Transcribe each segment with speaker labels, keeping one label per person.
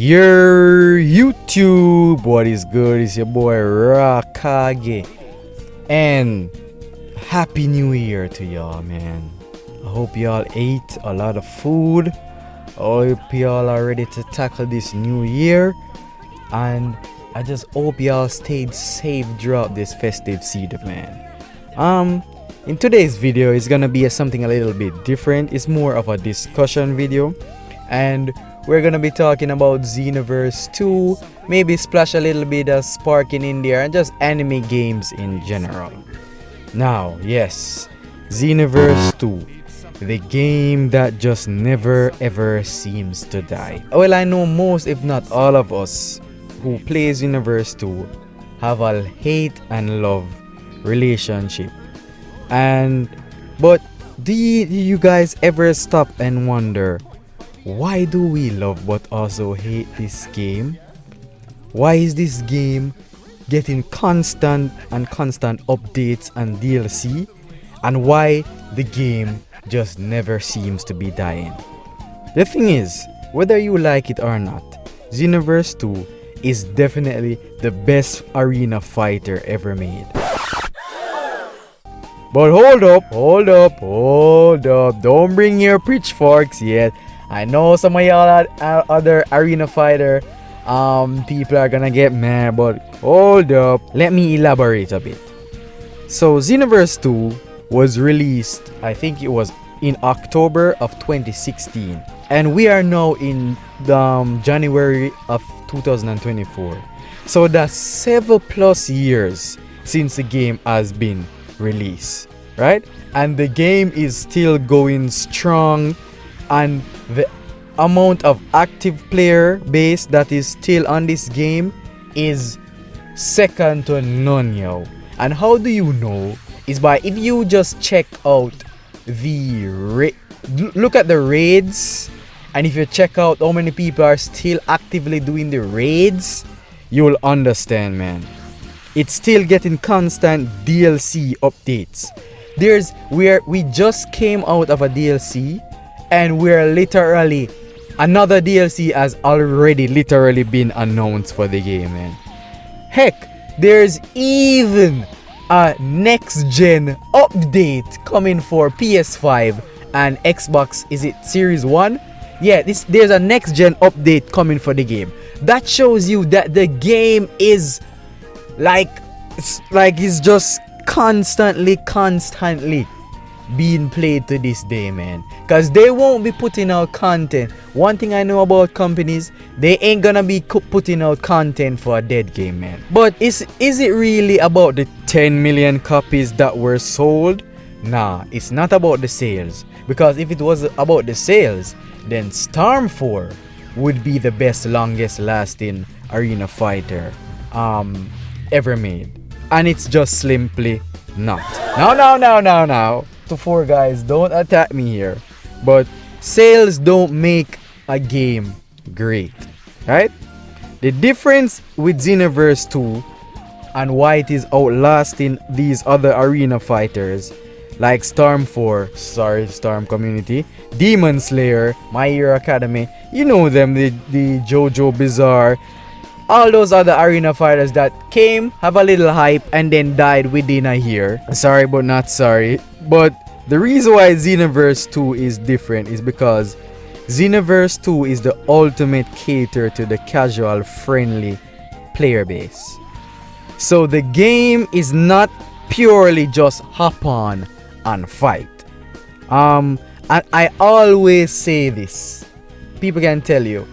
Speaker 1: Your YouTube, what is good? It's your boy Rah Kage, and Happy New Year to y'all, man. I hope y'all ate a lot of food. I hope y'all are ready to tackle this new year, and I just hope y'all stayed safe throughout this festive season, man. In today's video, it's gonna be something a little bit different. It's more of a discussion video, and we're gonna be talking about Xenoverse 2, maybe splash a little bit of sparking in there, and just anime games in general. Now, yes, Xenoverse 2, the game that just never ever seems to die. Well, I know most, if not all of us who play Xenoverse 2 have a hate and love relationship. But do you guys ever stop and wonder, why do we love but also hate this game? Why is this game getting constant updates and DLC? And why the game just never seems to be dying? The thing is, whether you like it or not, Xenoverse 2 is definitely the best arena fighter ever made. But hold up, don't bring your pitchforks yet. I know some of y'all other arena fighter people are gonna get mad, but hold up, let me elaborate a bit. So Xenoverse 2 was released, I think it was in October of 2016, and we are now in January of 2024. So that's 7+ years since the game has been released, right? And the game is still going strong, and the amount of active player base that is still on this game is second to none, yo. And how do you know? Is by if you just check out look at the raids, and if you check out how many people are still actively doing the raids, you'll understand, man. It's still getting constant DLC updates. We just came out of a DLC, and we're literally, another DLC has already literally been announced for the game, man. Heck, there's even a next gen update coming for PS5 and Xbox. Is it Series 1? Yeah, there's a next gen update coming for the game. That shows you that the game is it's just constantly being played to this day, man. Because they won't be putting out content. One thing I know about companies, they ain't gonna be putting out content for a dead game, man. But is it really about the 10 million copies that were sold? Nah, it's not about the sales. Because if it was about the sales, then Storm 4 would be the best, longest lasting arena fighter ever made. And it's just simply not. Now. To 4 guys, don't attack me here. But sales don't make a game great, right? The difference with Xenoverse 2 and why it is outlasting these other arena fighters like Storm 4, Storm community, Demon Slayer, My Hero Academy, you know them, the JoJo Bizarre, all those other arena fighters that came, have a little hype, and then died within a year. Sorry but not sorry. But the reason why Xenoverse 2 is different is because Xenoverse 2 is the ultimate cater to the casual, friendly player base. So the game is not purely just hop on and fight. And I always say this. People can tell you,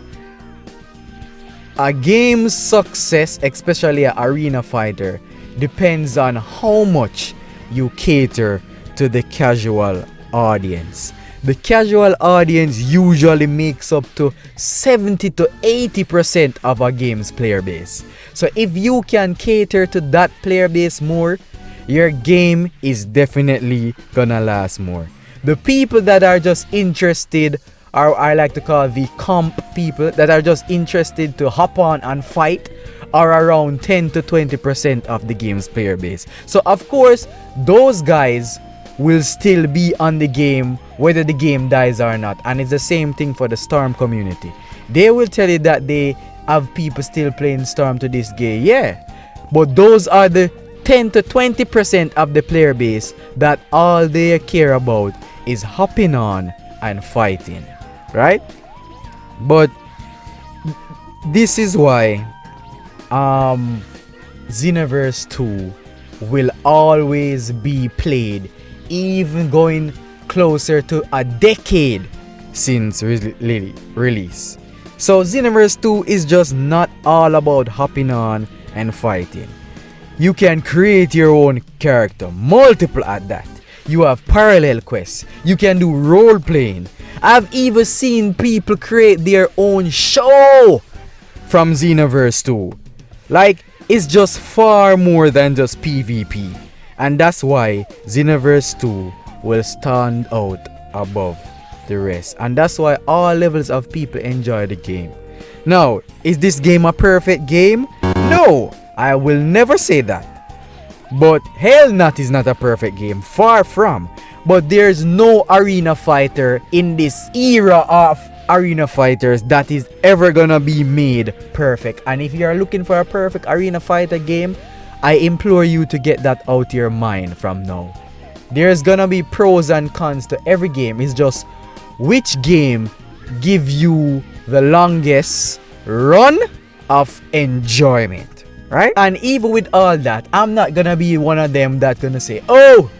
Speaker 1: a game's success, especially an arena fighter, depends on how much you cater to the casual audience. The casual audience usually makes up to 70 to 80% of a game's player base. So if you can cater to that player base more, your game is definitely gonna last more. The people that are just interested, or I like to call the comp people, that are just interested to hop on and fight, are around 10 to 20% of the game's player base. So of course, those guys will still be on the game whether the game dies or not. And it's the same thing for the Storm community. They will tell you that they have people still playing Storm to this day. Yeah. But those are the 10 to 20% of the player base that all they care about is hopping on and fighting. Right? But this is why Xenoverse 2 will always be played, even going closer to a decade since release. So Xenoverse 2 is just not all about hopping on and fighting. You can create your own character, multiple at that. You have parallel quests. You can do role playing. I've even seen people create their own show from Xenoverse 2. Like, it's just far more than just PvP. And that's why Xenoverse 2 will stand out above the rest. And that's why all levels of people enjoy the game. Now, is this game a perfect game? No, I will never say that. But Hell Knot is not a perfect game, far from. But there's no arena fighter in this era of arena fighters that is ever gonna be made perfect. And if you're looking for a perfect arena fighter game, I implore you to get that out your mind from now. There's gonna be pros and cons to every game. It's just which game give you the longest run of enjoyment, right? And even with all that, I'm not gonna be one of them that's gonna say, oh,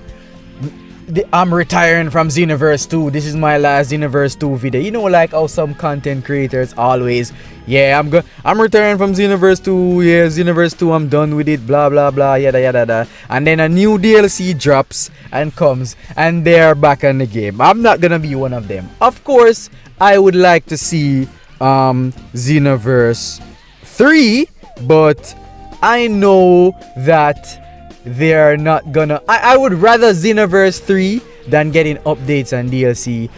Speaker 1: I'm retiring from Xenoverse 2. This is my last Xenoverse 2 video. You know, like how some content creators always, yeah, I'm retiring from Xenoverse 2. Yeah, Xenoverse 2, I'm done with it. Blah blah blah, yada yada yada. And then a new DLC drops and comes, and they're back in the game. I'm not gonna be one of them. Of course, I would like to see Xenoverse 3, but I know that they're not gonna. I would rather Xenoverse 3 than getting updates and DLC.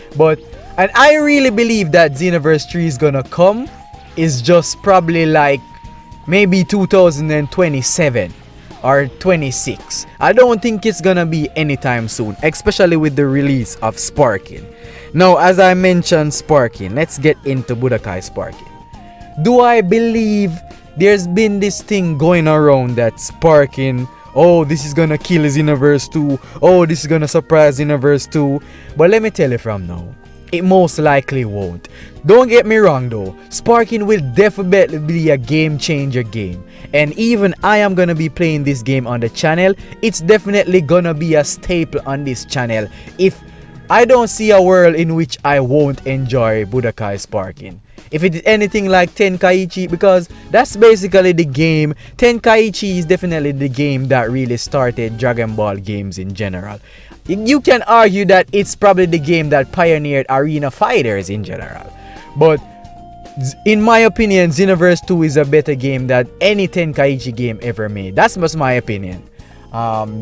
Speaker 1: And I really believe that Xenoverse 3 is gonna come. It's just probably like maybe 2027 or 26. I don't think it's gonna be anytime soon, especially with the release of Sparking. Now, as I mentioned Sparking, let's get into Budokai Sparking. Do I believe there's been this thing going around that Sparking, oh, this is gonna kill Xenoverse 2. Oh, this is gonna surprise Xenoverse 2. But let me tell you from now, it most likely won't. Don't get me wrong though, Sparking will definitely be a game changer game. And even I am gonna be playing this game on the channel. It's definitely gonna be a staple on this channel. If I don't see a world in which I won't enjoy Budokai Sparking. If it is anything like Tenkaichi, because that's basically the game. Tenkaichi is definitely the game that really started Dragon Ball games in general. You can argue that it's probably the game that pioneered arena fighters in general. But in my opinion, Xenoverse 2 is a better game than any Tenkaichi game ever made. That's just my opinion.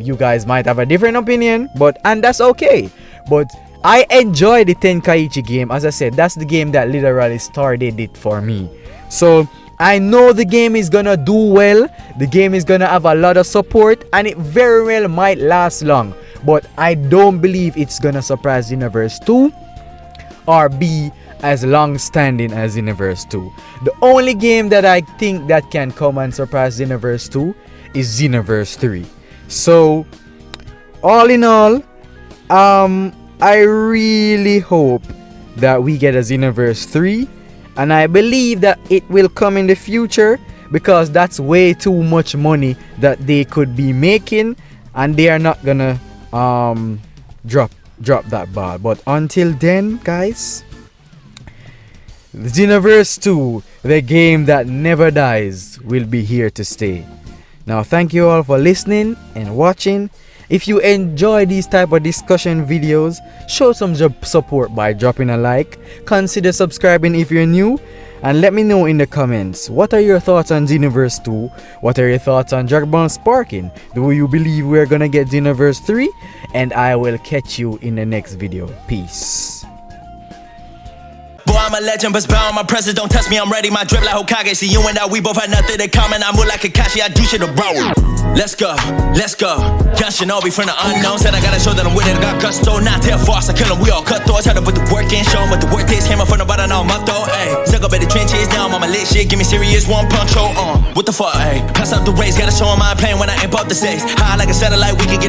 Speaker 1: You guys might have a different opinion, and that's okay. But I enjoy the Tenkaichi game. As I said, that's the game that literally started it for me. So I know the game is gonna do well. The game is gonna have a lot of support, and it very well might last long. But I don't believe it's gonna surprise Xenoverse 2 or be as long standing as Xenoverse 2. The only game that I think that can come and surpass Xenoverse 2 is Xenoverse 3. So all in all, I really hope that we get a Xenoverse 3, and I believe that it will come in the future, because that's way too much money that they could be making, and they are not gonna drop that ball. But until then, guys, Xenoverse 2, the game that never dies, will be here to stay. Now, thank you all for listening and watching. If you enjoy these type of discussion videos, show some support by dropping a like. Consider subscribing if you're new, and let me know in the comments, what are your thoughts on Xenoverse 2? What are your thoughts on Dragon Ball Sparking? Do you believe we're gonna get Xenoverse 3? And I will catch you in the next video. Peace.
Speaker 2: Boy, I'm a legend, but bound my presence. Don't test me, I'm ready. My drip like Rah Kage. See you and I, we both had nothing in common. I move like Kakashi, I do shit abroad. Let's go, let's go. Young Shinobi from the unknown. Said I gotta show that I'm with it, I got gusto. Not tell false, I kill them, we all cut throats. Had to put the work in, show them what the work is. Came up from the bottom, now I'm up though, ayy. Stuck up in the trenches, now I'm on my lit shit. Give me serious, one punch, hold on. What the fuck, ayy? Pass up the race, gotta show them I'm playing when I ain't about the sex. High like a satellite, we can get a